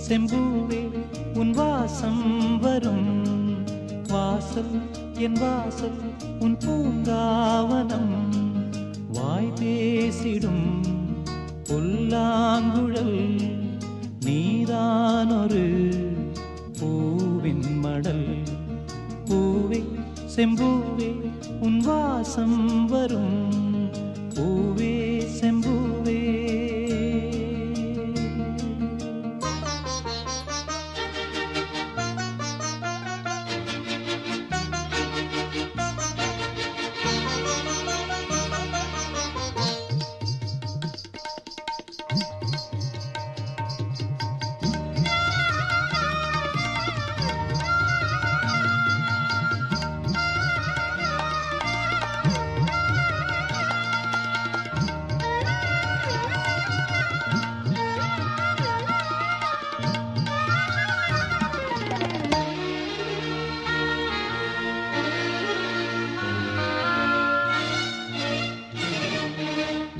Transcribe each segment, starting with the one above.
செம்பூவே உன் வாசம் வரும் வாசல் என் வாசல் உன் பூங்காவனம் வாய் பேசிடும் புல்லாங்குழல் நீதானொரு பூவின் மடல் பூவே செம்பூவே உன் வாசம் வரும் பூவே செம்பூவே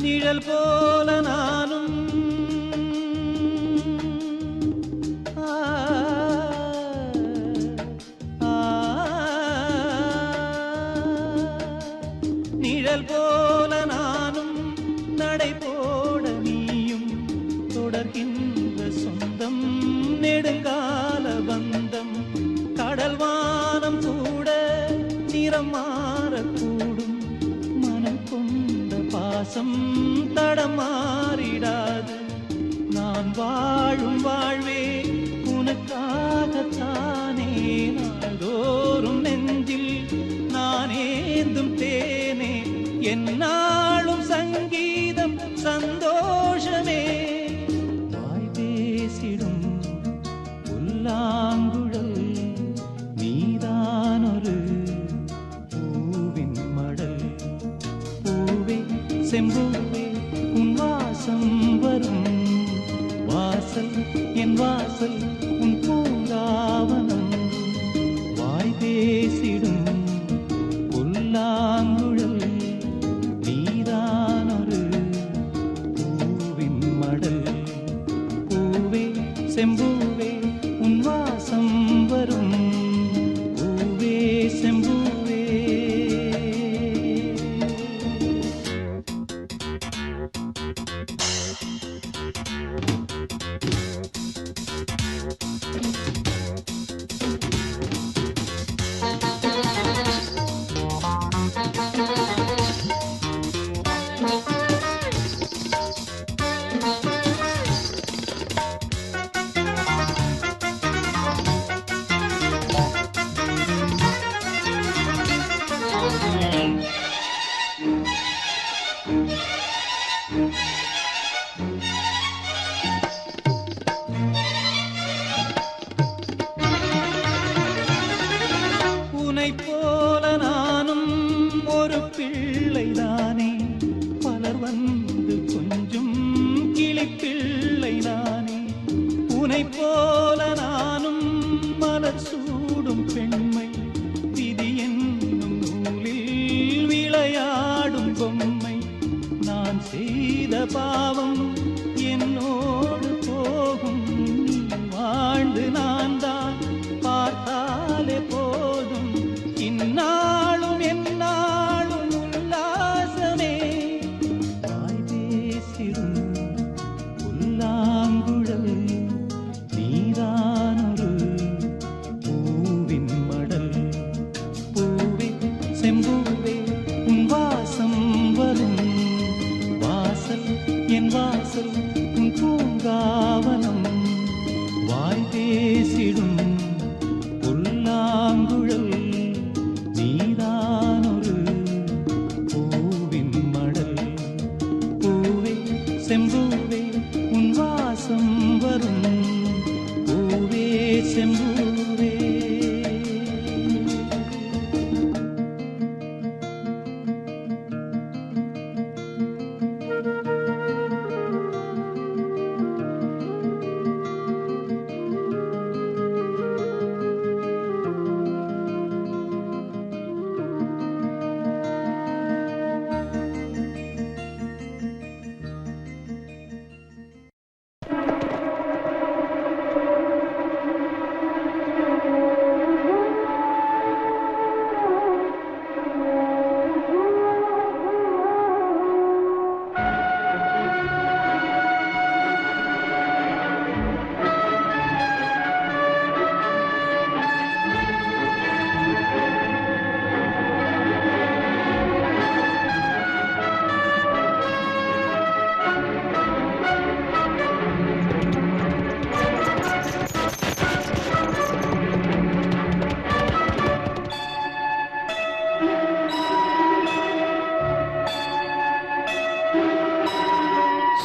நிழல் போல நானும் நிழல் போல நானும் நடை போட நீயும் தொடர்கின்ற சொந்தம் நெடுங்கால பந்தம் கடல் வானம் கூட நிறம் மாறக்கூடும் மனம் கொண்ட பாசம் தடமாறிடாது நான் வாழும் வாழ்வே உனக்காகத்தானே நாள்தோறும் நெஞ்சில் நான் ஏந்தும் தேனே என்னாலும் சங்கீதம் சந்தோஷமே வாய் பேசிடும் புல்லாங்குழல் நீதானொரு பூவின் மடல் பூவே செம்பூவே உன் வாசம் வரும் வாசல் என் வாசல் உன் பூங்காவனம் வாய் பேசிடும் புல்லாங்குழல் நீதானொரு பூவின் மடல் பூவே செம்பூவே உன் வாசம் வரும் பூவே செம்பூவே உன்னை போல நானும் ஒரு பிள்ளைதானே பலர் வந்து கொஞ்சம் கிளிப்பிள்ளைதானே உன்னை போல நானும் மலர் சூடும் பெண்மை விதி என்னும் நூலில் விளையாடும் பொம்மை நான் செய்த பாவம் என்னோடு போகும் நீ வாழ்ந்து நான் தான் பார்த்தாலே போதும் இந்நாளும் எந்நாளும் உல்லாசமே வாய் பேசிடும் புல்லாங்குழல் நீதானொரு பூவின் மடல் பூவே செம்பூவே உன் வாசம் வரும் வாசல் என் வாசல் உன் பூங்காவனம் வாய் பேசிடும் புல்லாங்குழல் நீதான்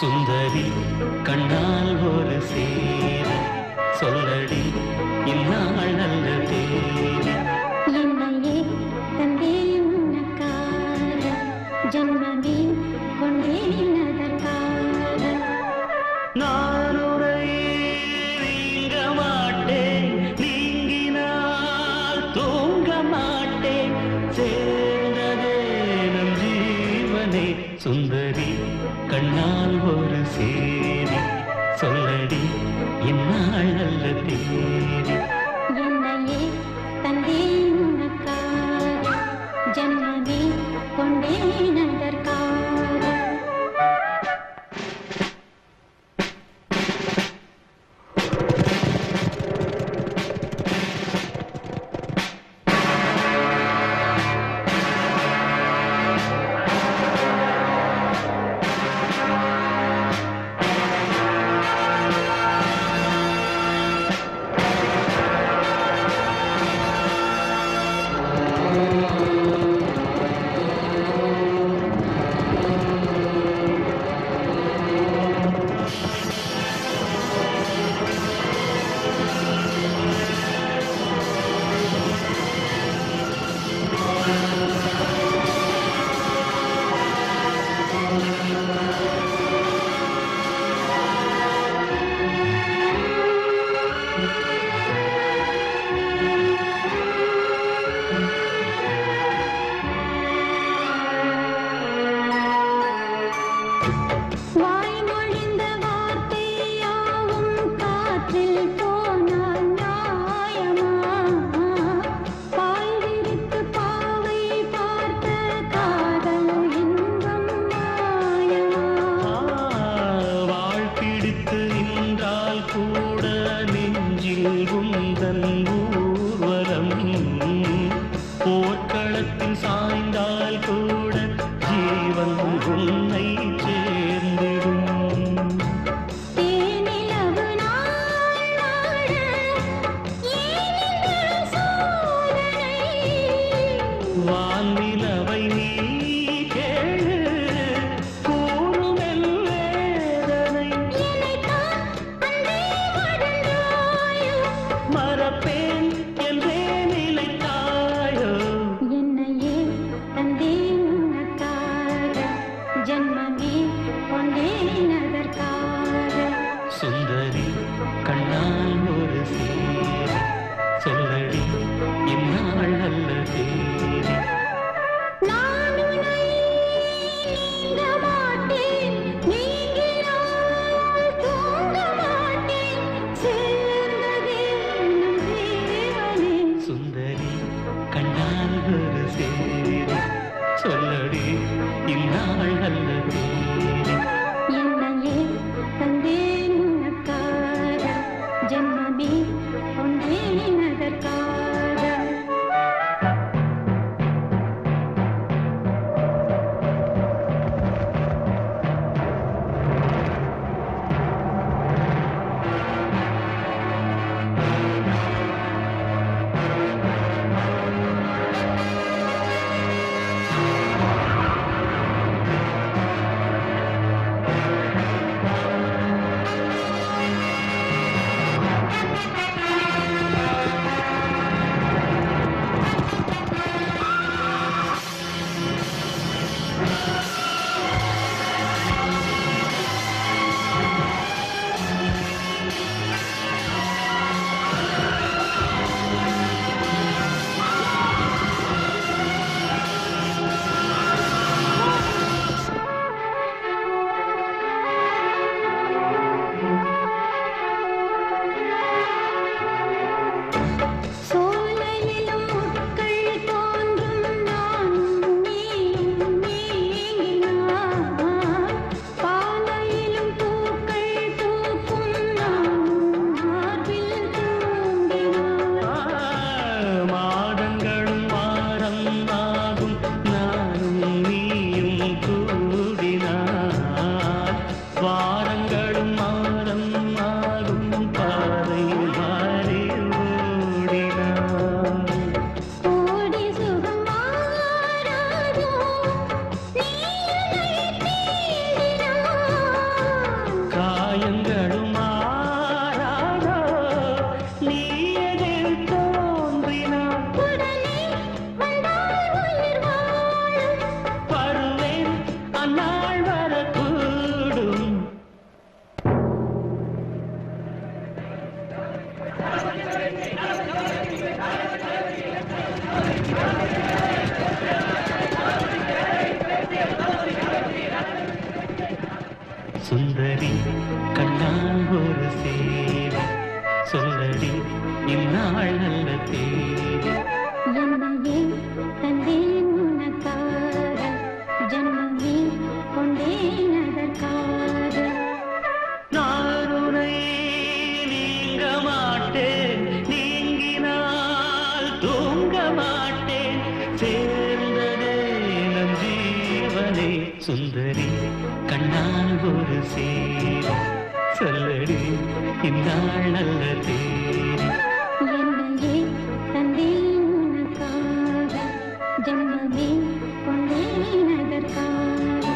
சுந்தரி கண்ணால் ஒரு சேரி சொல்லடி இந்நாள் நல்ல தேதி என்னையே தந்தேன் உனக்காக ஜன்மமே கொண்டேன் அதற்காக நான் உரையே நீங்க மாட்டேன் நீங்கினால் தூங்க மாட்டேன் சேர்ந்ததே நம் ஜீவனே சுந்தரி கண்ணால் ஒரு சேரி சொல்லடி இந்நாள் நல்ல தேதி என்னையே தந்தேன் உனக்காக ஜன்மமே கொண்டேன் அதற்காக வாய்மொழிந்த வார்த்தையாவும் காற்றில் போனால் நியாயமா பாய் விரித்து பாவை பார்த்த காதல் இன்பம் மாயமா வாழ்பிடித்து நின்றால் கூட நெஞ்சில் உந்தன் ஊர்வலம் போர்க்களத்தில் சாய்ந்தால் கூட ஜீவன் உன்னை சேர்ந்திடும் தேனிலவு நாள் வாழ ஏன் இந்த சோதனை வான்நிலவை நீ கேளு கூறுமெல் வேதனை என்னைத்தான் அன்பே மறந்தாயோ மறப்பேன் என்றே நிலைத்தாயோ என்னையே தந்தேன் உனக்காக ஜன்மமே கொண்டேன் அதற்காக சுந்தரி கண்ணால் ஒரு சேரி சொல்லடி இந்நாள் நல்ல தேதி சுந்தரி கண்ணால் ஒரு சேரி சொல்லடி இந்நாள் நல்ல தேரி என்னையே தந்தேன் உனக்காக ஜென்மமே கொண்டேன் அதற்காக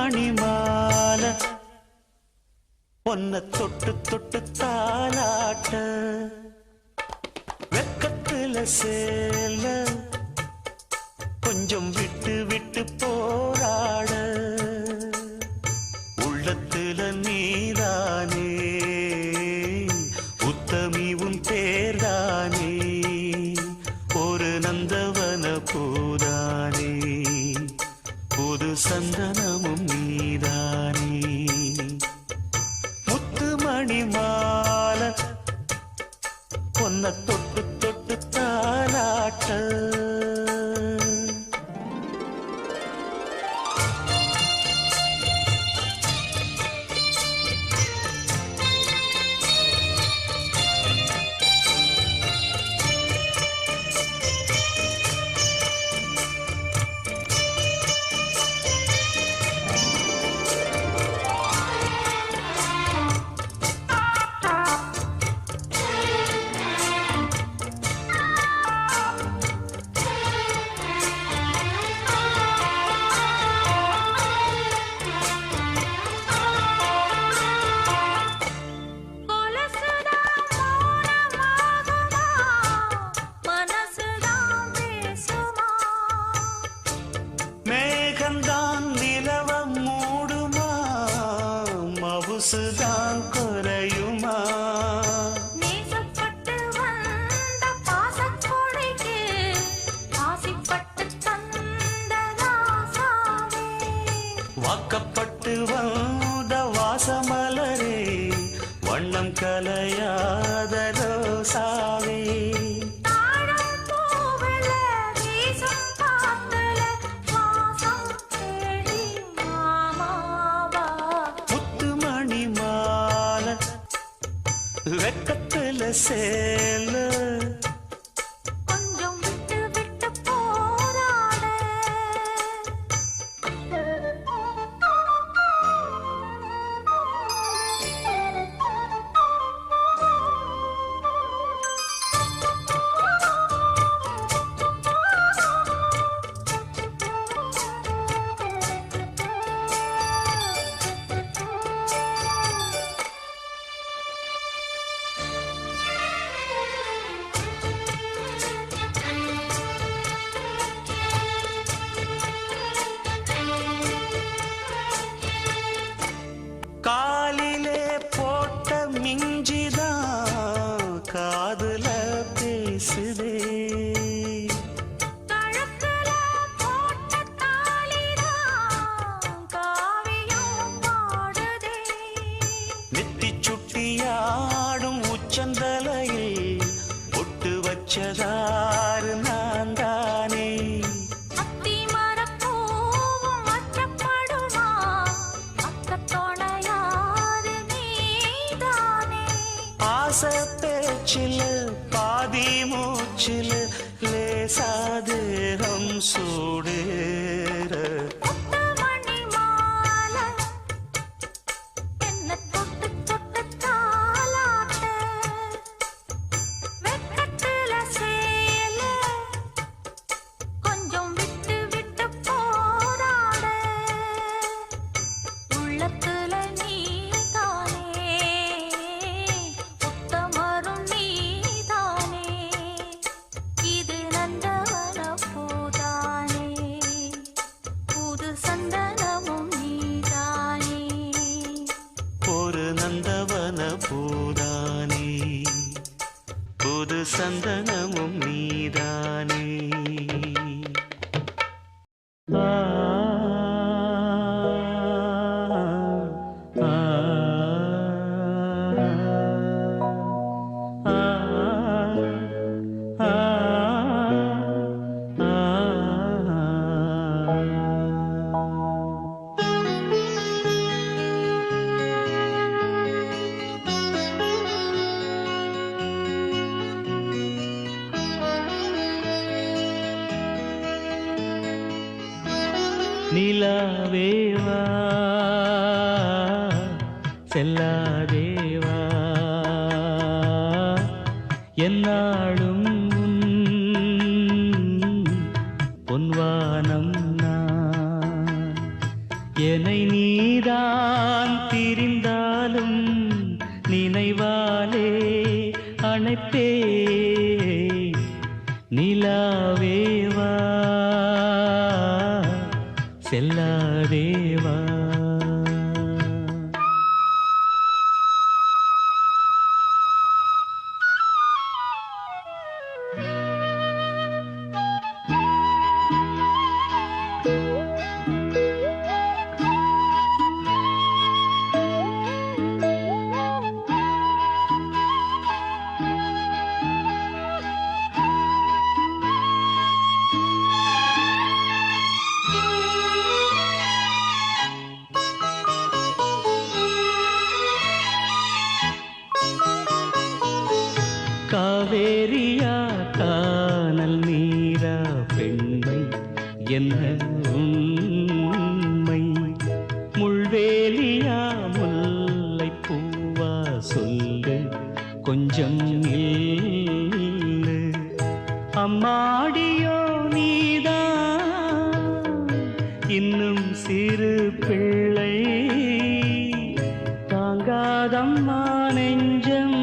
மணி மாலை பொன்ன தொட்டு தொட்டு தாலாட்ட வெக்கத்துல சேல கொஞ்சம் விட்டு விட்டு போராட உள்ளத்துல நீதானே உத்தமி உன் பேர்தானே ஒரு நந்தவன பூதானே புது சந்தனமும் நீதானே முத்துமணி மாலை பொன்ன தொட்டு தொட்டு தாலாட்ட மேகந்தான் நிலவம் மூடுமா மவுசுதான் குறையுமா நேசப்பட்டு வந்த பாசக்கொடைக்கு ஆசைப்பட்டு தந்த ராசாவே வாக்கப்பட்டு வந்த வாசமலரே வண்ணம் கலையாத ரோசாவே தாழம் பூவுல வீசும் காத்துல வாசம் தேடி மாமாவா முத்துமணி மாலை வெக்கத்துல சேல கொஞ்சம் விட்டு விட்டு போராட காலிலே போட்ட மிஞ்சிதான் காதுல பேசுதே கழுத்துல போட்ட தாலிதான் காவியம் பாடுதே நெத்தி சுட்டியாடும் உச்சந்தலையில் ஒட்டு வச்சதாறு நான் தானே அத்தி மரப்பூவும் அச்சப்படுமா அக்கத்தோணையாறு நீதானே ஆசை பேச்சில் பாதி மூச்சில் லேசாதேகம் சூடேற முத்துமணி மாலை என்ன தொட்டு தொட்டு தாலாட்ட வெக்கத்துல சேல கொஞ்சம் விட்டு விட்டு போராட உள்ளத்துல நீதானே உத்தமரும் நீதானே இது நந்தவன பூதானே புது சந்தனமும் நீதானே ஒரு நந்தவன பூதானே புது சந்தனமும் நீதானே ஆ, ஆ, ஆ, ஆ, நிலாவேவா செல்லாதேவா என்னாடும் பொன்வானம் நான் என்னை நீ செல்லாதேவா. காவேரியா கானல் நீரா பெண்மை என்ன உண்மை? முள்வேலியா முல்லை பூவா சொல்லு கொஞ்சம் நில்லு. அம்மாடியோ நீதான் இன்னும் சிறு பிள்ளை, தாங்காதம்மா நெஞ்சம்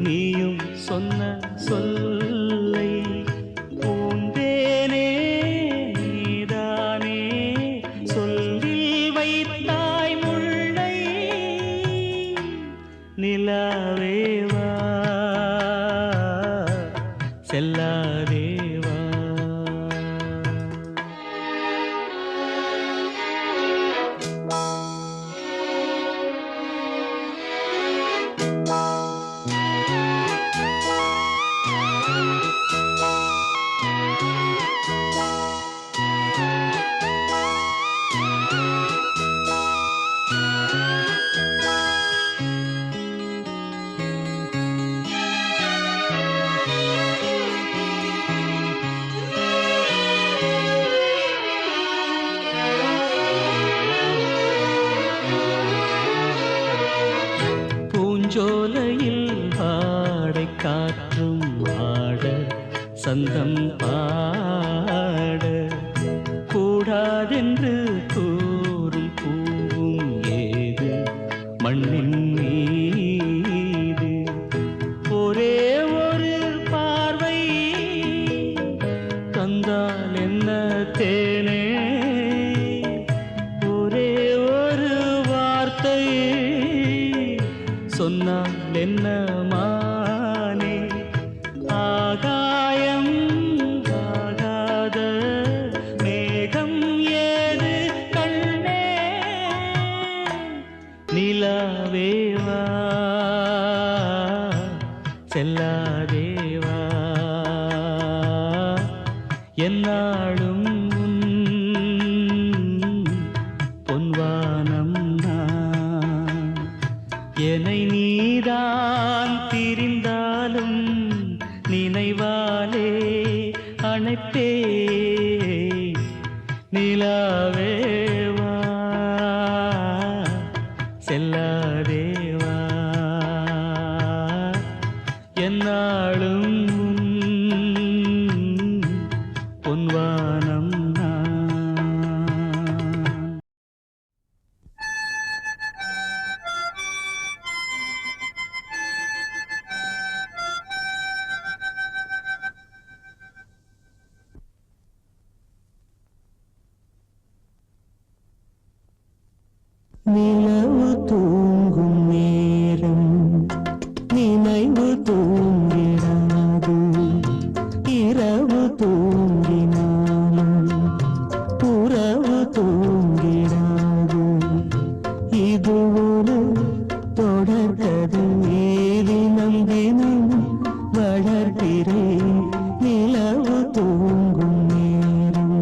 நீயும் சொன்ன சொல்லை. பூந்தேனே நீதானே சொல்லில் வைத்தாய் முல்லை. நிலாவேவா செல்லாதேவா. பூஞ்சோலையில் ஆடை காற்றும் ஆட சந்தம் பாட கூடாதென்று கூறும் பூவும் ஏது மண்ணின் மீது. ஒரே ஒரு பார்வை தந்தால் என்ன தேனே, ஒரே ஒரு வார்த்தை சொன்னால் என்ன மானே. ஆகாயம் ஆகாத மேகம் ஏது கண்ணே. நிலாவேவா செல்லாதேவா. என்னாலும் பொன்வானம் நான். என்னை நீதான் திரிந்தாலும் நினைவாலே அணைப்பே. நிலாவேவா செல்லாதேவா. என்னாலும் பொன்வானம் நான். நிலவு தூங்கும் நேரம் நினைவு தூங்கிடாது. இரவு தூங்கினாலும் உறவு தூங்கிடாது. இது ஒரு தொடர்கதை, தினம் தினம் வளர்கிறேன் நிலவு தூங்கும் நேரம்.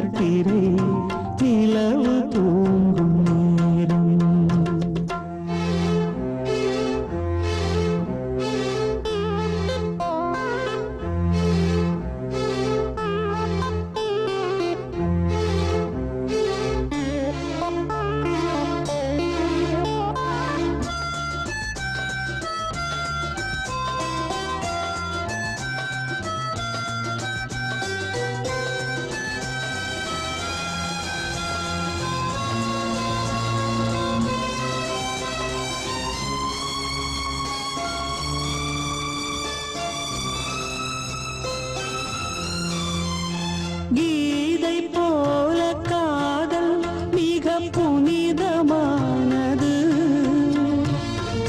வளர்ப்பிறை நிலவு தூங்கும் நேரம். கீதை போல காதல் மிக புனிதமானது.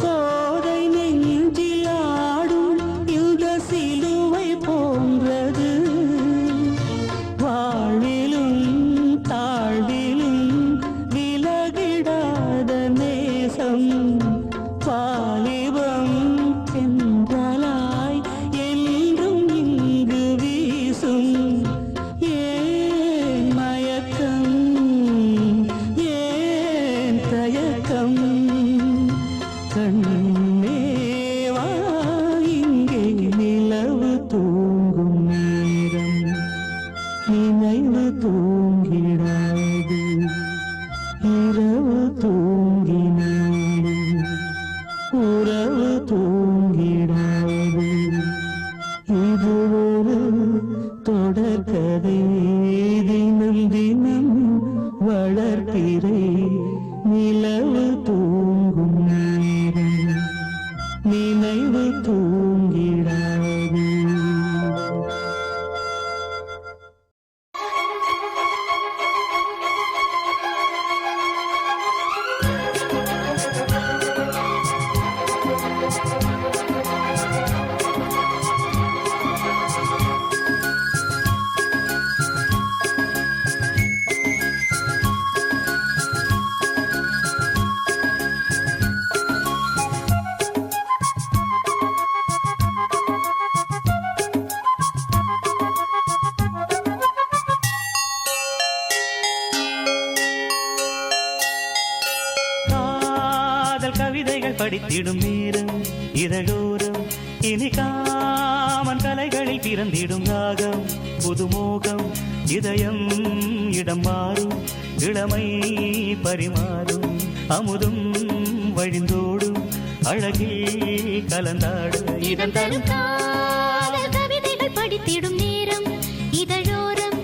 கோதை நெஞ்சில் ஆடும் இந்த சிலுவை போன்றது. வாழ்விலும் தாழ்விலும் விலகிடாத நேசம். வாலிபம் என்றலாய் என்றும் இங்கு வீசும். ஏன் மயக்கம், ஏன் தயக்கம், கண்ணேவா இங்கே நிலவு தூங்கும் நேரம். நினைவு தூங்கிடாது இரவு தூங்கினாலும் உறவு தூங்கிடாது. இது ஒரு தொடர்கதை தினம் தினம் வளர்ப்பிறை நிலவு தூங்கும் நேரம். நினைவு தூங்கிடாது. காதல் கவிதைகள் படித்திடும் நேரம் இதழோரம். இனி காமன் கலைகளில் பிறந்திடும் ராகம். புதுமோகம் இதயம் இடம் மாறும். இளமை பரிமாறும். அமுதும் வழிந்தோடும். அழகில் கலந்தாட இதன் தரும் காதல் கவிதைகள் படித்திடும் நேரம் இதழோரம்.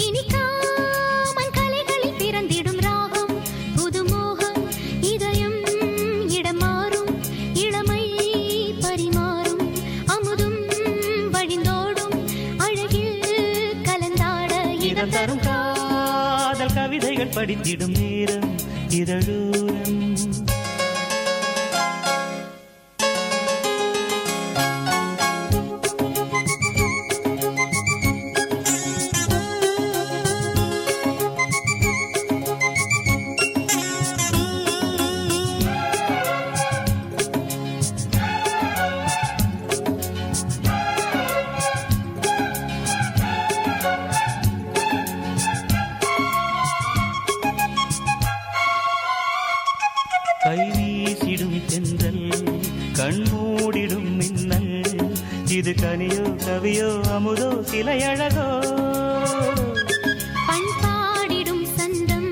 இனி காமன் கலைகளில் பிறந்திடும் ராகம். புதுமோகம் இதயம் இடம் மாறும். இளமை பரிமாறும். அமுதும் வழிந்தோடும். அழகில் கலந்தாட இதன் தரும் காதல் கவிதைகள் படித்திடும் நேரம் இதழோரம். கை வீசிடும் தென்றல் கண்மூடிடும் மின்னல். இது கனியோ கவியோ அமுதோ சிலையழகோ. பண்பாடிடும் சந்தம்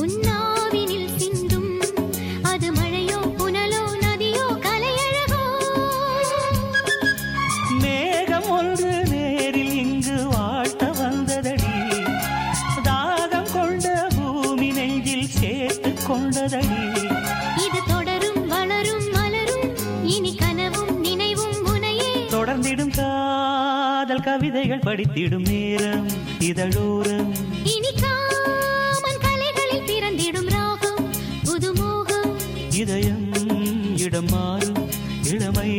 உன்னாவினில் சிந்தும். அது மழையோ புனலோ நதியோ கலையழகோ. மேகம் ஒன்று நேரில் இங்கு வாழ்த்த வந்ததடி. தாகம் கொண்ட பூமி நெஞ்சில் சேர்த்து கொண்டதடி. இது தொடரும் வளரும் மலரும். இனி கனவும் நினைவும் உனையே தொடர்ந்திடும் காதல் கவிதைகள் படித்திடும் நேரம் இதழோரம். இனி காமன் கலைகளில் பிறந்திடும் ராகம். புதுமோகம் இதயம் இடம் மாறும். இளமை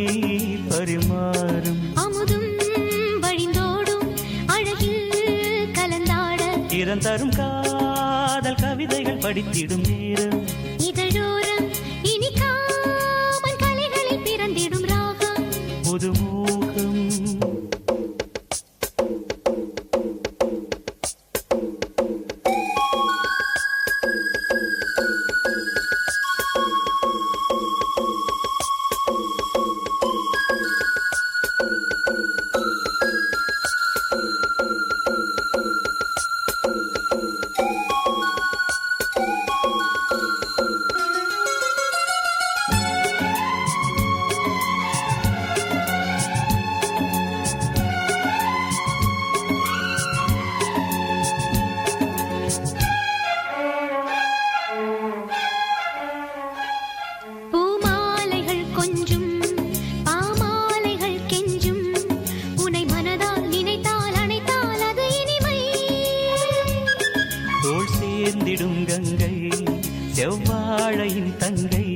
பரிமாறும். அமுதும் வழிந்தோடும். அழகில் கலந்தாட இதன் தரும் காதல் கவிதைகள் படித்திடும் நேரம் இதழோரம். இனி காமன் கலைகளில் பிறந்திடும் ராகம். புதுமோகம். செவ்வாழையின் தங்கை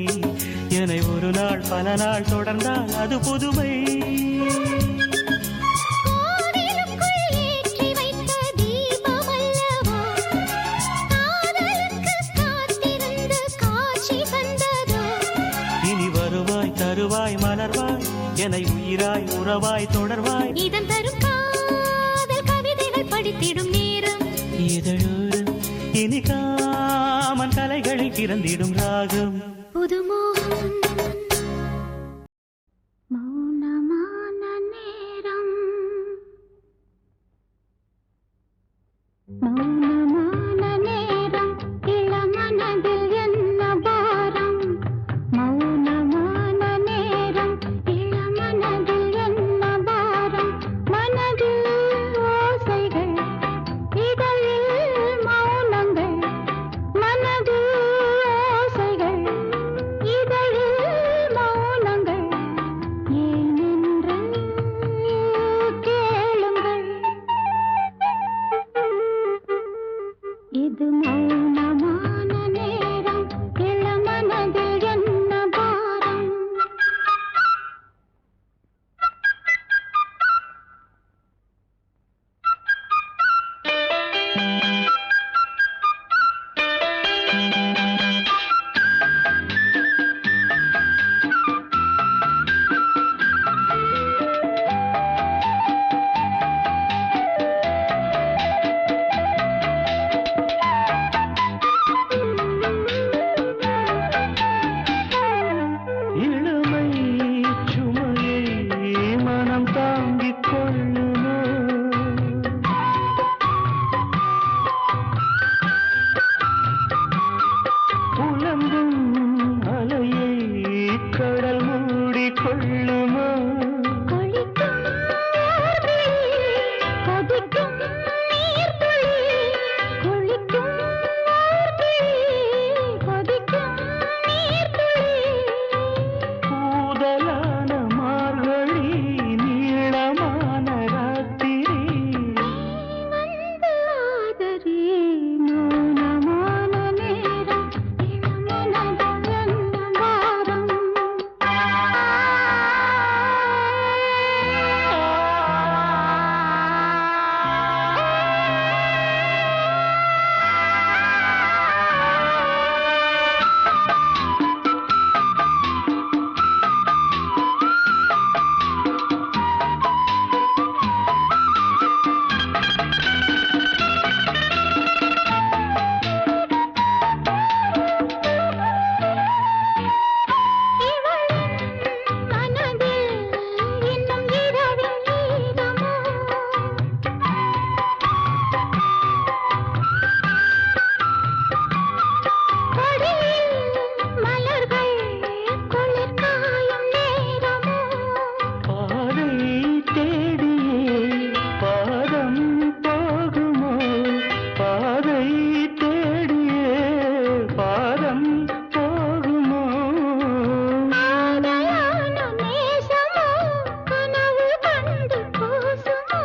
என்னை ஒரு நாள் பல நாள் தொடர்ந்தால் அது புதுமை. கோவிலுக்குள் ஏற்றி வைத்த தீபம் அல்லவோ காதலுக்கு காத்திருந்து காட்சி தந்ததோ. இனி வருவாய் தருவாய் மலர்வாய் என்னை உயிராய் உறவாய் தொடர்வாய். இதம் தரும் காதல் கவிதைகள் படித்திடும் நேரம் இதழோரம் இனி காமன் கலைகளில் பிறந்திடும் ராகம். புதுமோகம் மௌனமான நேரம் மௌனமான நேரம் இளமனதில் என்ன பாரம். மௌனமான நேரம் இளமனதில் என்ன பாரம். மனதில் ஓசைகள் இதழில் மௌனங்கள். மனதில் ஓசைகள் இதழில் மௌனங்கள். ஏனென்று கேளுங்கள். இது மௌனமான நேரம் இளமனதில் என்ன பாரம். இளமை சுமையை மனம் தாங்கிக் கொள்ளுமோ. புலம்பும் அலையை கடல் மூடிக் கொள்ளுமோ. கொளிக்கும் நீர்த்துளி, கொதிக்கும் நீர்த்துளி. கொளிக்கும் நீர்த்துளி, கொதிக்கும் நீர்த்துளி. கூதலான மார்கழி நீளமான ராத்திரி. வந்து ஆதரி மௌனமான நேரம் இளமனதில் என்ன பாரம். மனதில் இன்னும் இரவின் நீளமோ. கொடியில் மலர்கள் குளிர் காயும் நேரமோ. பாதை தேடியே பாதம் போகுமோ. பாதை தேடியே பாதம் போகுமோ. ஆதையான நேசமோ கனவு கண்டு கூசுமோ.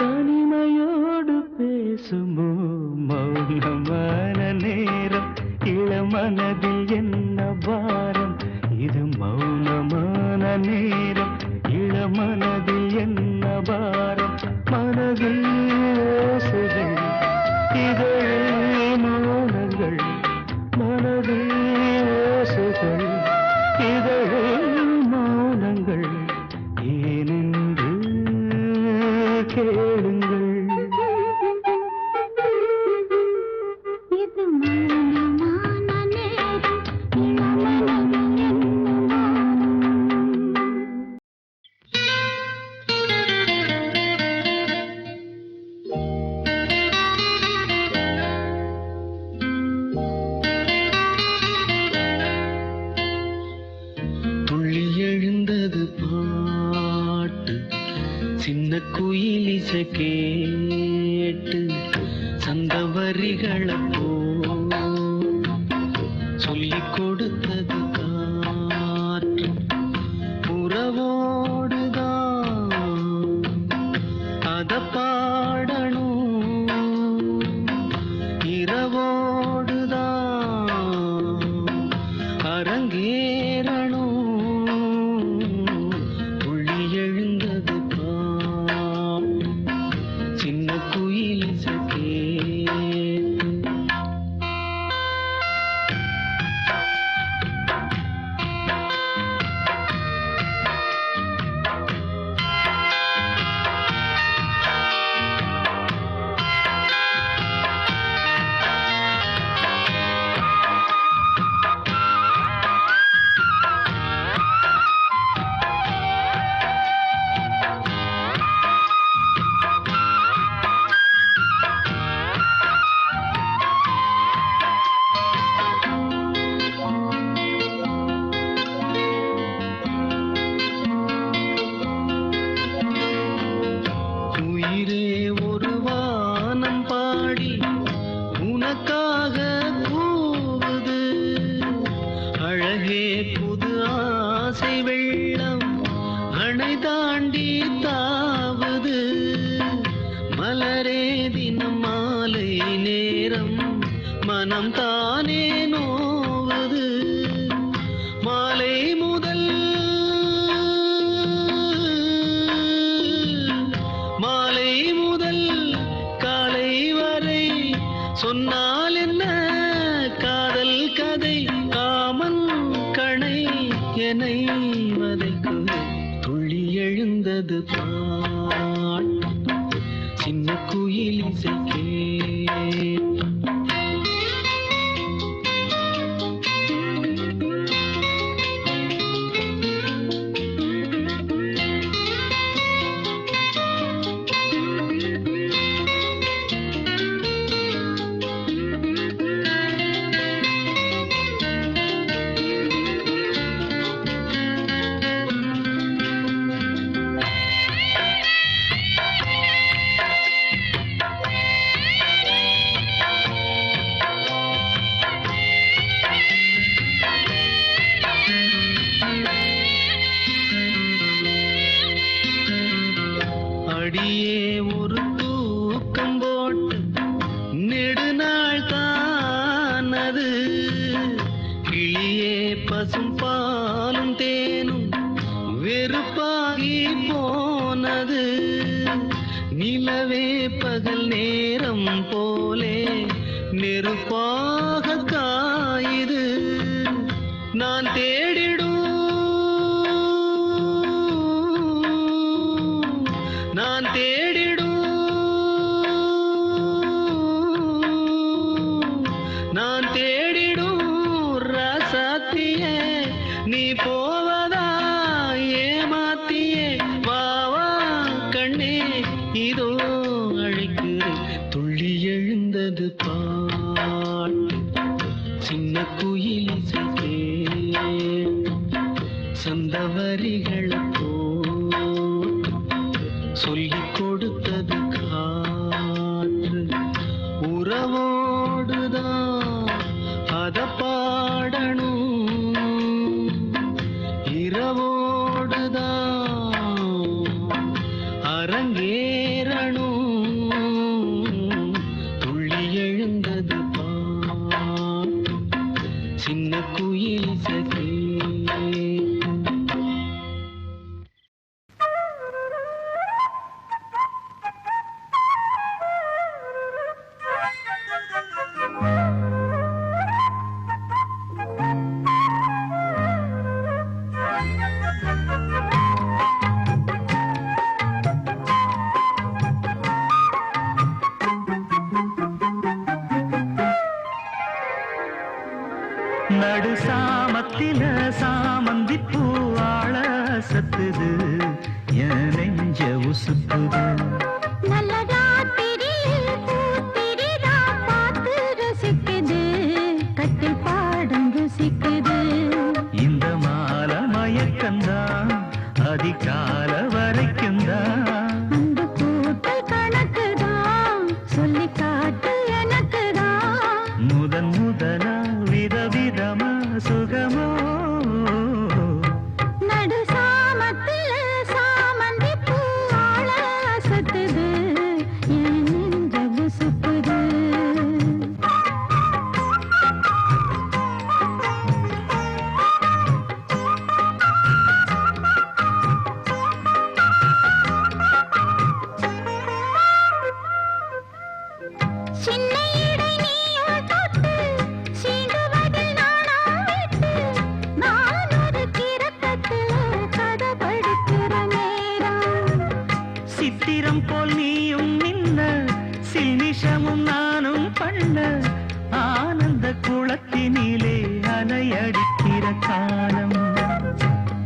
தனிமையோடு பேசுமோ. மௌனமான நேரம் இளமனதில் என்ன பாரம். இது மௌனமான நேரம் இளமனதில் என்ன பாரம். மனதில் ஓசைகள் இதழில் மௌனங்கள். மனதில் ஓசைகள் இதழில் மௌனங்கள். ஏனென்று கேளுங்கள். இது மௌனமான நேரம் இளமனதில் என்ன பாரம். துள்ளி எழுந்தது பாட்டு சின்ன குயிலிசை கேட்டு சந்த வரிகளை போ சொல்லிக் கொடுத்தது காற்று. உறவோடுதான் அத பாடணும். இரவோடுதான் நேரம் மனம் தானே நோவது மாலை முதல் காலை வரை சொன்னால் என்ன காதல் கதை காமன் கணை என்னை வதைக்கு துள்ளி எழுந்தது பாட்டு சின்ன குயில் இசை கேட்டு அடியே ஒரு தூக்கம் போட்டு நெடுநாள் தானது கிளியே பசும் பாலும் தேனும் வெறுப்பாகி போனது நிலவே பகல் நேரம் போலே நெருப்பாக காயுது நான் தேடிடும் ராசாத்தியே நீ போவதா ஏமாத்தியே வாவா கண்ணே இதோ அழைக்கிறேன் துள்ளி எழுந்தது பாட்டு சின்ன குயில் இசை கேட்டு சொந்த வரிகளை சொல்லிக் கொடுத்தது காற்று உறவோடுதான் அத பாடணும் இரவோடுதான் அரங்கேறணும் துள்ளி எழுந்தது பாட்டு சின்ன குயில் இசை நடு சாமத்தில சாமந்தி பூவாழ சத்துது என் நெஞ்ச உசுத்துது நல்ல ராத்திரியில் பூத்திரிதா பார்த்து ரசிக்குது கட்டில் பாடம் ருசிக்குது இந்த மால மயக்கந்தான் அதிகால வரைக்கும் தான் அந்த கூட்டல் கணக்குதான் சொல்லி காட்டு எனக்குதான் முதன் முதலா விதவிதமா சுகமோ நடு சாமத்தில சாமந்தி பூவாழ அசத்துது என் நெஞ்ச உசுப்புது சின்ன இடை நீயும் தொட்டு சீண்டுவதில் நாணம் விட்டு நான் ஒரு கிறக்கத்தில் கதை படிக்கிற நேரம் சித்திரம் போல் நீயும் நின்ன சில்மிஷமும் நானும் பண்ண ஆனந்த குளத்தினிலே அலையடிக்கிற காலம்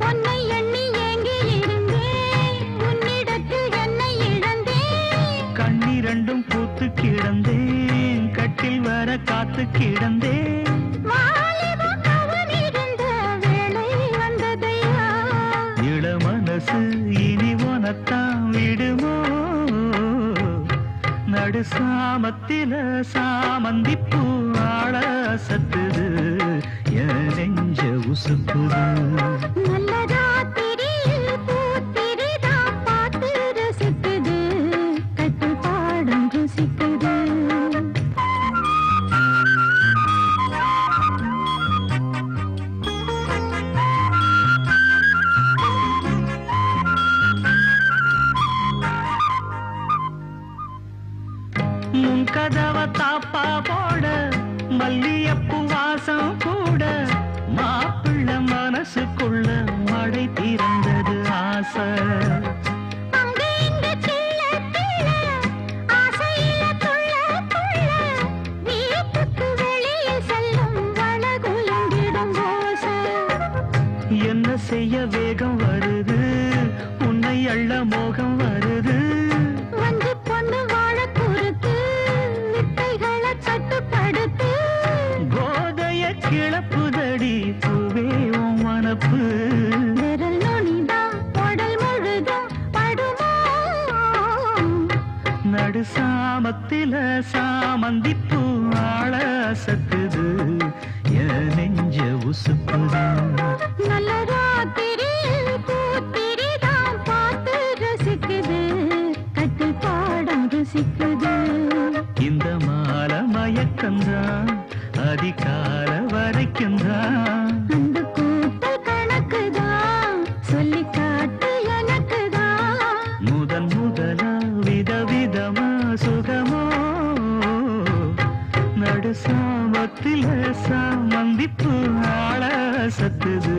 உன்னை எண்ணி ஏங்கி இருந்தேன் உன்னிடத்தில் என்னை இழந்தேன் கண்ணிரண்டும் பூத்து கிடந்தேன் கட்டில் வர காத்து கிடந்தேன் வாலிபம் கவனிருந்த வேளை வந்ததையா இள மனசு இனி உனத்தான் விடுமோ நடு சாமத்தில சாமந்தி பூவாழ சத்துது என் நெஞ்ச உசுப்புது நல்ல ராத்திரியில் பூத்திரிதா பார்த்து ரசிக்குது கட்டில் பாடம் ருசிக்குது செய்ய வேகம் வருது, உன்னை அள்ள மோகம் வருது. வந்து பொண்ணு வாழ குறுத்து வித்தைகளை கட்டுப்படுத்து. போதைய கிளப்புதடி பூவே உன் மனப்பு. விரல் நுனிதான் உடல் முழுதும் படுமோ. நடு சாமத்தில சாமந்திப்பூ ஆள அசத்துது, என் நெஞ்ச உசுப்புது. நல்ல ராத்திரி பூத்திரிதான் பார்த்து ரசிக்குது, கட்டில் பாடம் ருசிக்குது. இந்த மால மயக்கந்தான் அதிகால வரைக்குந்தான். அந்த கூட்டல் கணக்குதான் சொல்லி காட்டு எனக்குதான். முதன் முதலா விதவிதமா சுகமோ, நடு சாமத்தில சாமந்திப்பு ஆள சத்துது,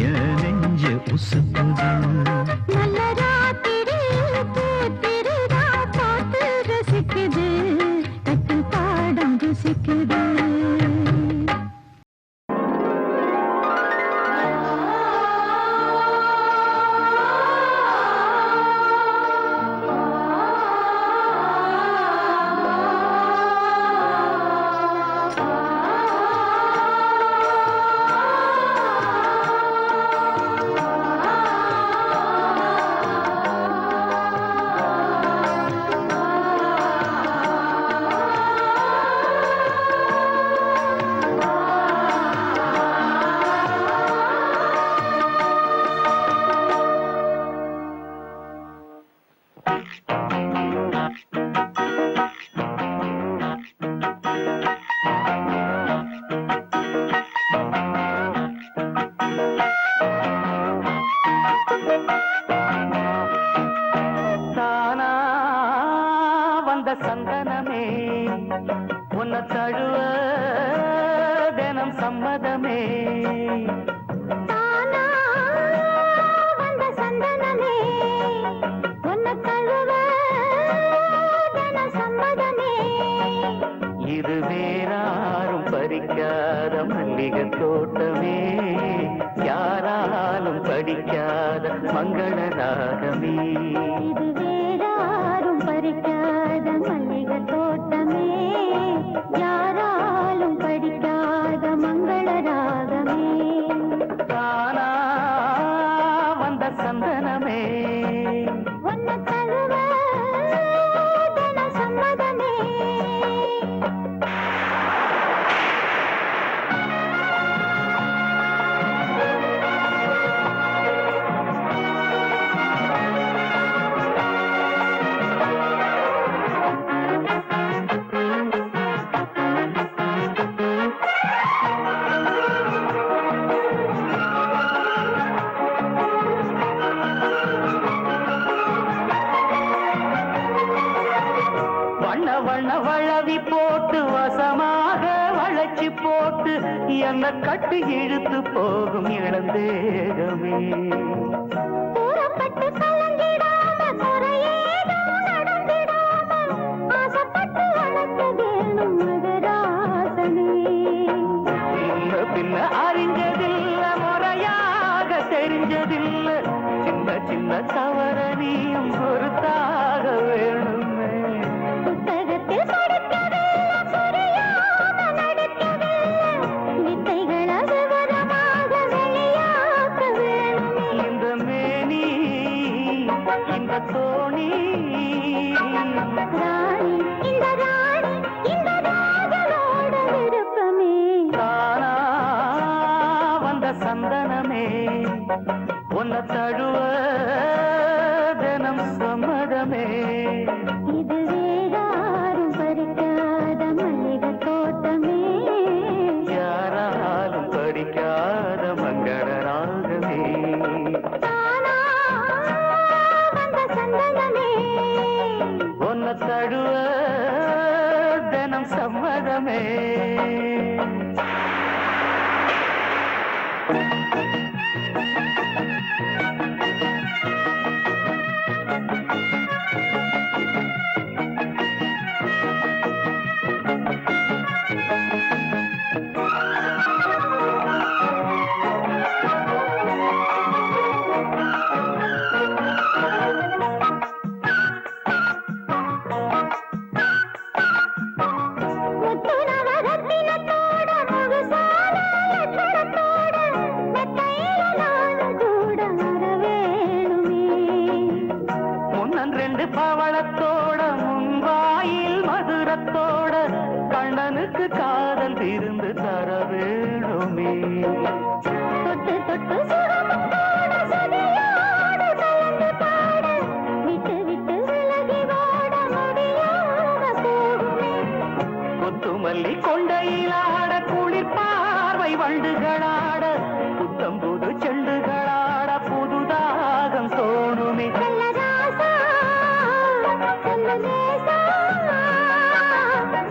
என் நெஞ்ச உசுப்புது. நல்ல ராத்திரி பூத்திரிதான் பார்த்து ரசிக்குது, கட்டில் பாடம் ருசிக்குது. தானா வந்த சந்தனமே, உன்னை தழுவ தினம் சம்மதமே. தானா வந்த சந்தனமே, உன்னை தழுவ தின சம்மதமே. இது வேறாரும் பறிக்காத மல்லிகை தோட்டமே, யாராலும் படிக்காத மங்கள ராகமே. இது வேறாரும் பறிக்காத மல்லிகை தோட்டமே, யாராலும் படிக்காத மங்கள ராகமே. தானா வந்த சந்தனமே, உன்னை தழுவ தின சம்மதமே. வண்ண வண்ண வளவி போட்டு வசமாக வளைச்சி போட்டு என்ன கட்டு இழுத்து போகும் இளந்தேகமே. கூறப்பட்டு கலங்கிடாம குறையேதும் நடந்திடாம ஆசைப்பட்டு வளர்க்க வேணும் மகராசனே. பின்ன பின்ன அறிஞ்சதில்ல, முறையாக தெரிஞ்சதில்ல, சின்ன சின்ன தவறனியும் பொறுத்தாக வேணுமே. புத்தகத்தில் படிக்கவில்லை, புரியாம நடிக்கவில்லை, வித்தைகளை விவரமாக வெளியாக்க வேணுமே. இந்த மேனி இந்த தோணி, ராணி இந்த ராணி இந்த ராகலோட விருப்பமே. தானா வந்த சந்தனமே, உன்னை தழுவ தினம் சம்மதமே. இது வேறாரும் பறிக்காத மல்லிகை தோட்டமே, யாராலும் படிக்காத மங்கள ராகமே. தானா வந்த சந்தனமே. உன்னை தழுவ தினம் சம்மதமே. கொண்டையிலாட குளிர் பார்வை வண்டுகளாட புத்தம்புது செண்டுகளாட புதுதாகம் தோணுமே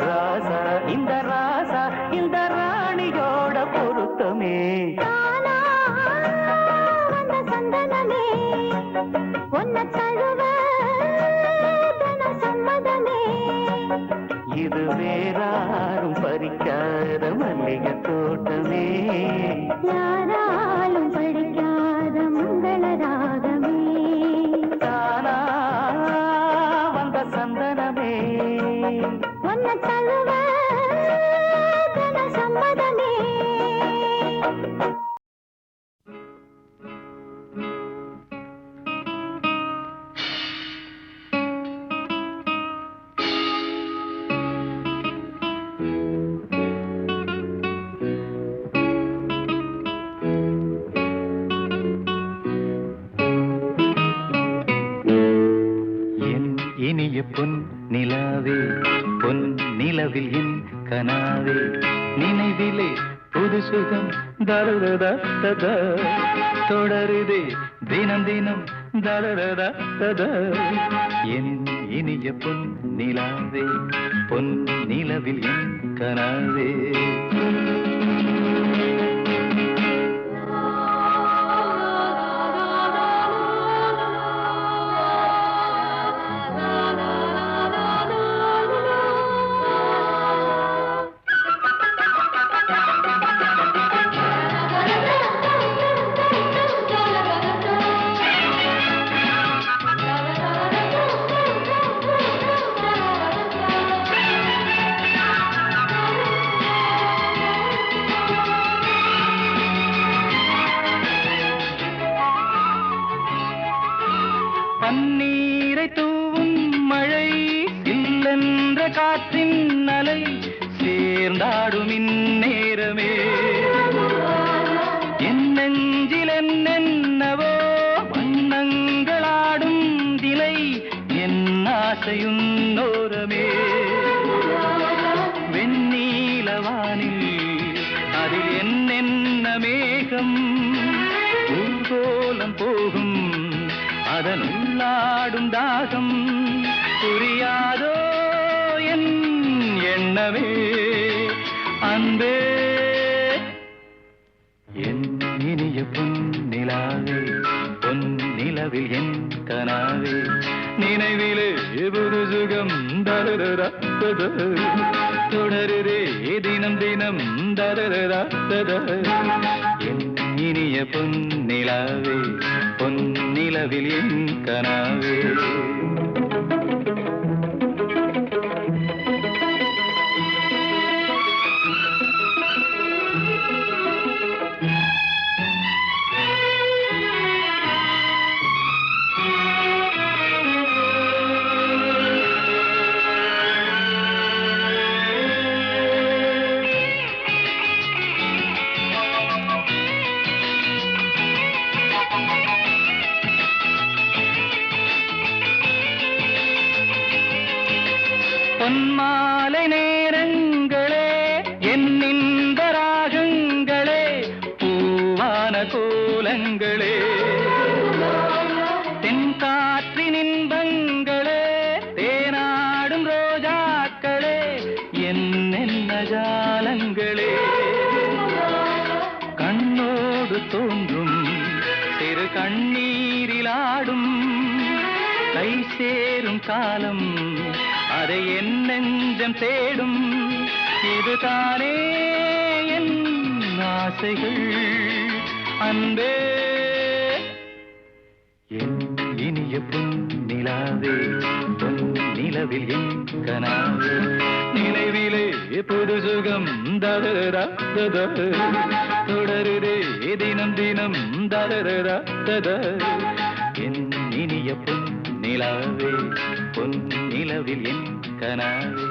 ராசா இந்த ராணியோட பொருத்தமே இது வேறாரும் பறிக்காத மல்லிகை தோட்டமே யாராலும் படிக்காத மங்கள ராகமே தானா வந்த சந்தனமே ஒன்ன தழுவ தன சம்மதமே இனிய பொன் நிலாவே பொன் நிலவில் என் கனாவே நினைவிலே புது சுகம் தருதா தொடருதே தினம் தினம் தருதா என் இனிய பொன் நிலாவே பொன் நிலவில் என் கனாவே பன்னீரை தூவும் மழை இல்லென்ற காற்றின் அலை சேர்ந்தாடும் இந்நேரமே என் நெஞ்சில் என்னென்னவோ வண்ணங்களாடும் திலை என் ஆசையுன்னோரமே வெண்ணீலவானில் அதில் என்னென்ன மேகம் ஊர்கோலம் போகும் அதன் உள்ளாடும் தாகம் புரியாதோ என் எண்ணமே அன்பே என் இனிய பொன் நிலாவே பொன் நிலவில் என் கனாவே நினைவிலே புது சுகம் தருதா தொடருதே தினம் தினம் தருதா என் இனிய பொன் நிலாவே பொன் நிலவில் என் கனாவே பொன்மாலை நேரங்களே என்னிந்த ராகங்களே பூவான கோலங்களே தென்காற்றின் இன்பங்களே தேனாடும் ரோஜாக்களே என்னென்ன ஜாலங்களே கண்ணோடு தோன்றும் சிறு கண்ணீரிலாடும் கை சேரும் காலம் அதை என் நெஞ்சம் தேடும் இதுதானே என் ஆசைகள் அன்பே என் இனிய பொன் நிலாவே பொன் நிலவில் என் கனாவே நினைவிலே புது சுகம் தருதா தொடருதே தினம் தினம் தருதா என் இனிய பொன் நிலாவே பொன் நிலவில் என் கனாவே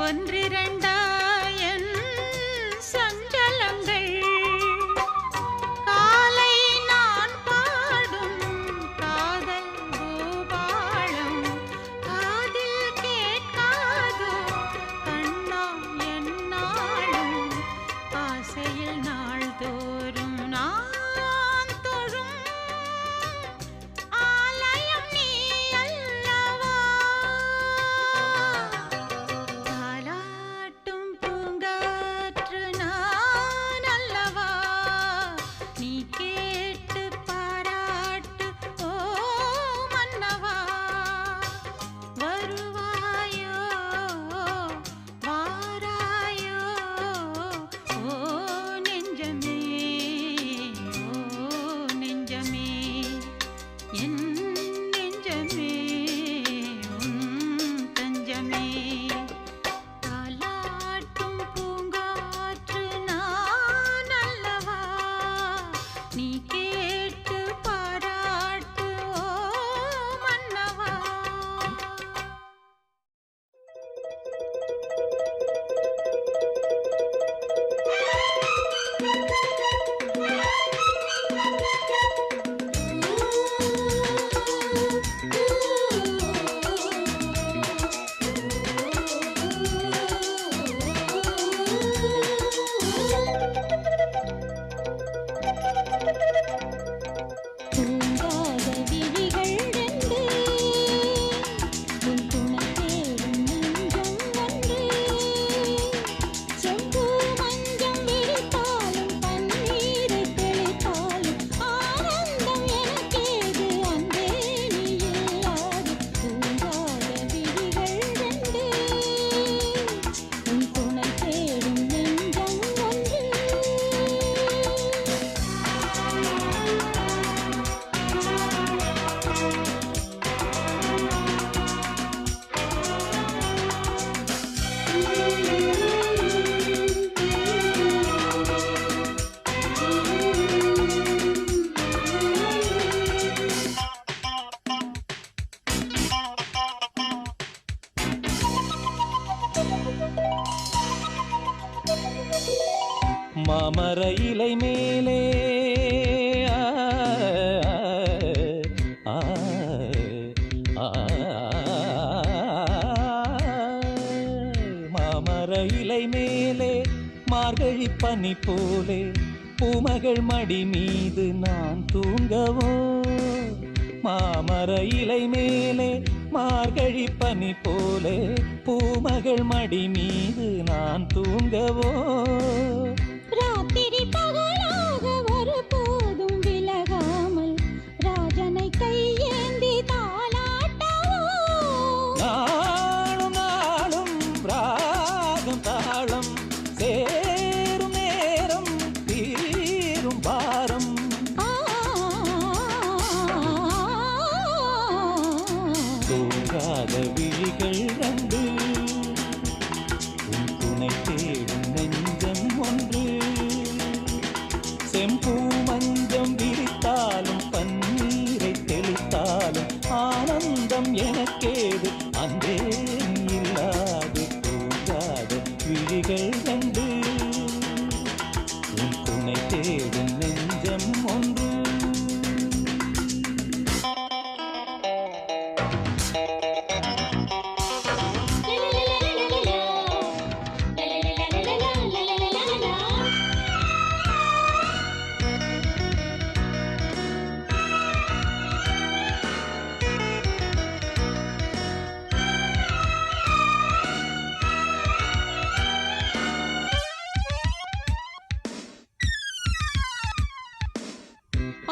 ஒன்றிரண்டாயன் சஞ்சலங்கள் காலை நான் பாடும் காதல் பூபாளம் காதில் கேட்காதோ கண்ணா என்னாலும் ஆசையில் நாள்தோறும் நான் தொழும் ஆலயம் நீ அல்லவா தாலாட்டும் பூங்காற்று நான் அல்லவா நீ கேட்டு பாராட்டு ஓ மன்னவா வருவாயோ வாராயோ ஓ நெஞ்சமே என் நெஞ்சமே உன் தஞ்சமே தாலாட்டும் பூங்காற்று நான் அல்லவா நீ கேட்டு பாராட்டு ஓ மன்னவா தூங்காத விழிகள் ரெண்டு உன் துணை தேடும் நெஞ்சம் ஒன்று செம்பு மஞ்சம் விரித்தாலும் பன்னீரை தெளித்தாலும் ஆனந்தம் எனக்கேது அன்பே நீ இல்லாது தூங்காத விழிகள் ரெண்டு உன் துணை தேடும் நெஞ்சம் ஒன்று மாமர இலை மேலே ஆ, ஆ, மாமர இலை மேலே மார்கழி பனி போலே பூமகள் மடி மீது நான் தூங்கவோ மாமர இலை மேலே மார்கழி பனி போலே பூமகள் மடி மீது நான் தூங்கவோ ராத்திரி பகலாக ஒருபோதும் விலகாமல் ராஜனை கையேந்தி தாலாட்டவோ நாளும் நாளும் ராகம் தாளம் சேரும் நேரம் தீரும் பாரம் தூங்காத விழிகள் ரெண்டு உன் துணை தேடும் நெஞ்சம் ஒன்று செம்பூ மஞ்சம் விரித்தாலும் பன்னீரை தெளித்தாலும் ஆனந்தம் எனக்கேது அன்பே நீ இல்லாது தூங்காத விழிகள் ரெண்டு உன் துணை தேடும் நெஞ்சம் ஒன்று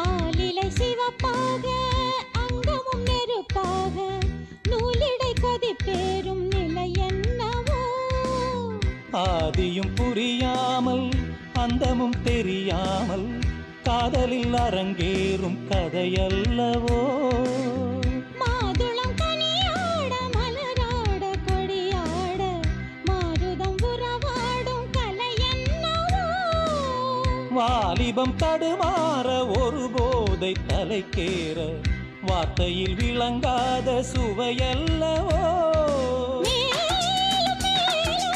ஆலிலை சிவப்பாக அங்கமும் நெருப்பாக நூலிடை கொதிப்பேறும் நிலை என்னவோ ஆதியும் புரியாமல் அந்தமும் தெரியாமல் காதலில் அரங்கேறும் கதையல்லவோ மாதுளம் கனியாட மலராட கொடியாட மாருதம் உறவாடும் கலை என்னவோ வாலிபம் தடுமாற ஒரு போதை தலைக்கேற வார்த்தையில் விளங்காத சுவையல்லவோ மேலும் மேலும்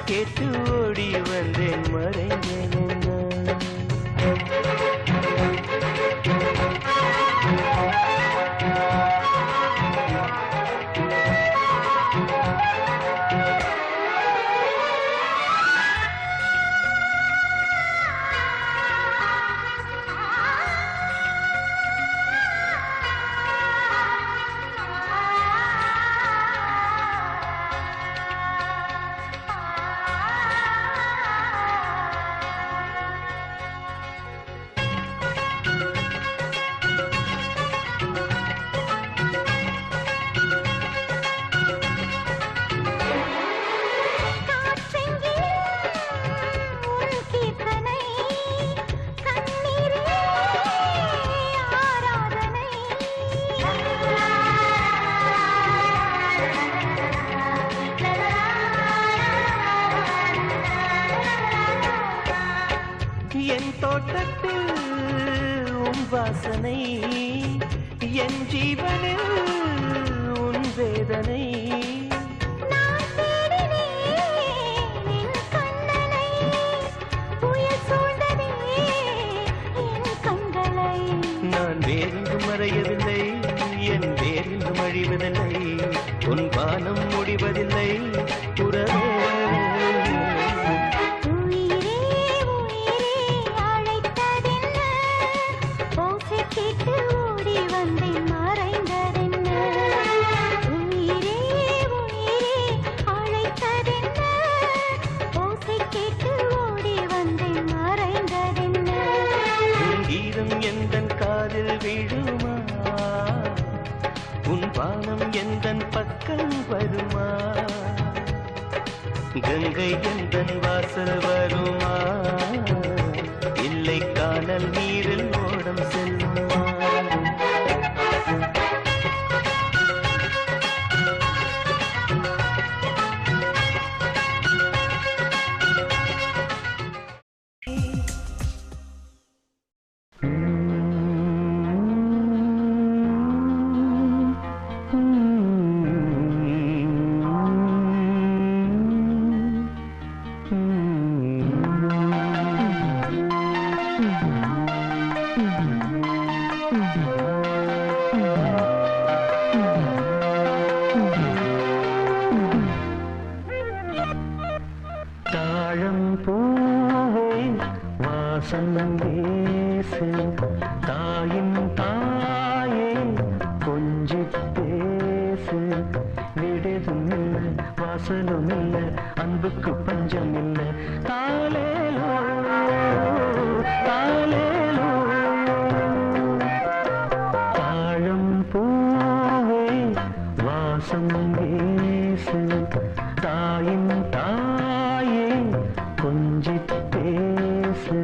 கேட்டு ஓடி வந்தேன் மறைந்தேன் என் தோட்டத்தில் உன் வாசனை என் ஜீவனில் உன் வேதனை நான் வேறெங்கும் மறையவில்லை என் வேறெங்கும் அழிவதில்லை உன் வானம் முடிவதில்லை உறவே எந்தன் காதில் விழுமா உன் வானம் எந்தன் பக்கம் வருமா கங்கை எந்தன் வாசல் வருமா இல்லை காணல் நீரில் ஓடம் செல்லுமா வீசு தாயின் தாயே கொஞ்சி பேசு விடுதும் இல்லை வாசலும் இல்லை அன்புக்கு பஞ்சம் இல்லை தாலேலோ தாலேலோ தாழம் பூவே வாசம் வீசு தாயின் தாயே கொஞ்சி பேசு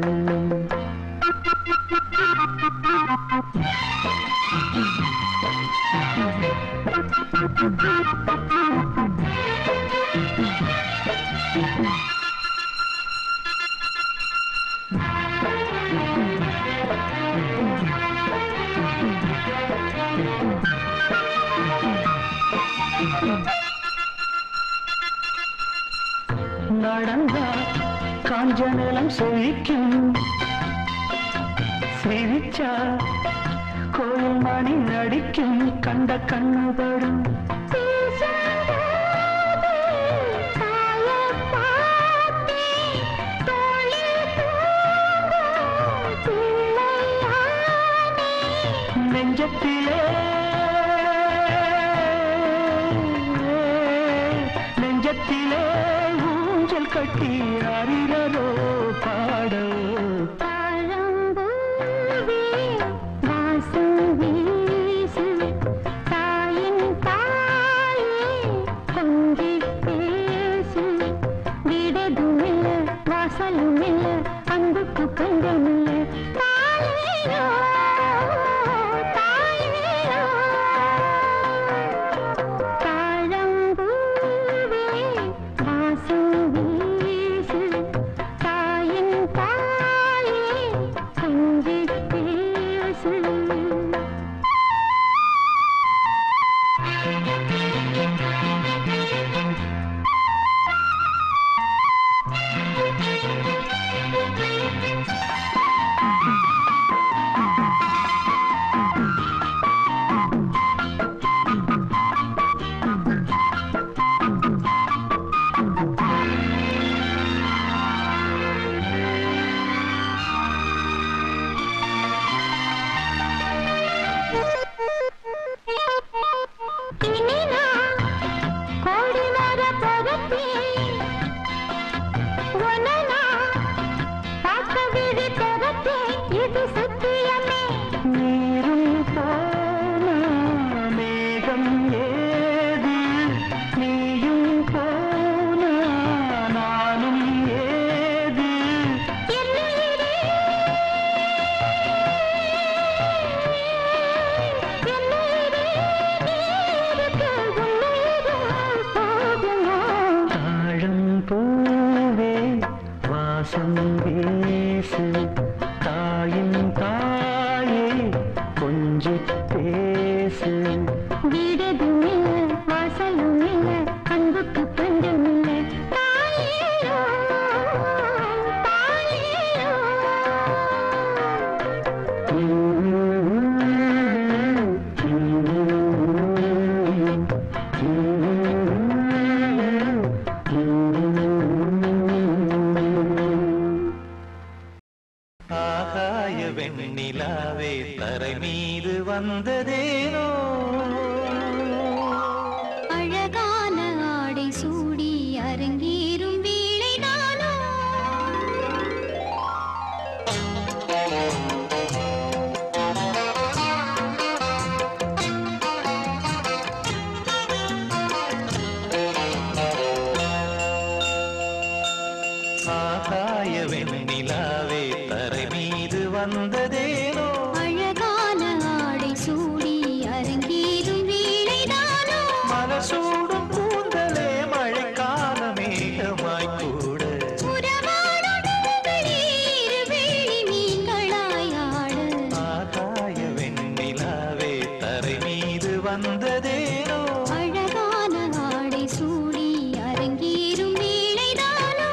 நடந்தா காஞ்ச நிலம் செழிக்கும், சிரிச்சா கோயில் மணி நடிக்கும், கண்ட கண்ணுபடும் நெஞ்சத்திலே நெஞ்சத்திலே ஊஞ்சல் கட்டி அறிகிறதோ பாடோ அன்புக்கு பஞ்சமில்லை வெண்ணிலாவே தரை மீது வந்ததேனோ அழகான ஆடை சூடி அரங்கேறும் வேளைதானோ ஆகாய வெண்ணிலாவே தரை மீது வந்ததேனோ அழகான ஆடை சூடி அரங்கேறும் வேளைதானோ மலசூடும் கூந்தலே மழைக்கால மேகமாய் கூட ஆகாய வெண்ணிலாவே தரை மீது வந்ததேனோ அழகான ஆடை சூடி அரங்கேறும் வேளைதானோ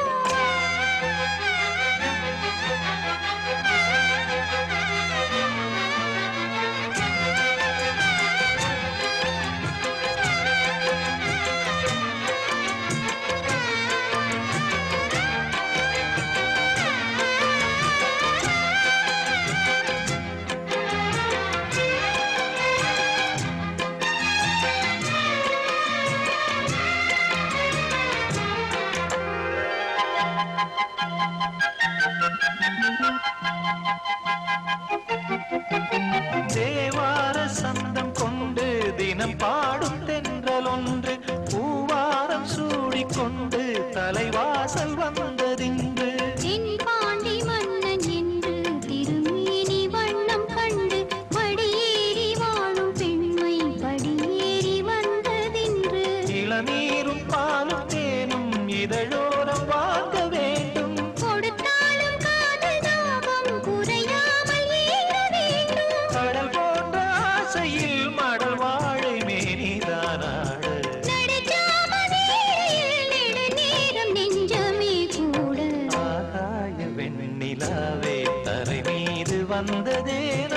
வந்ததேனோ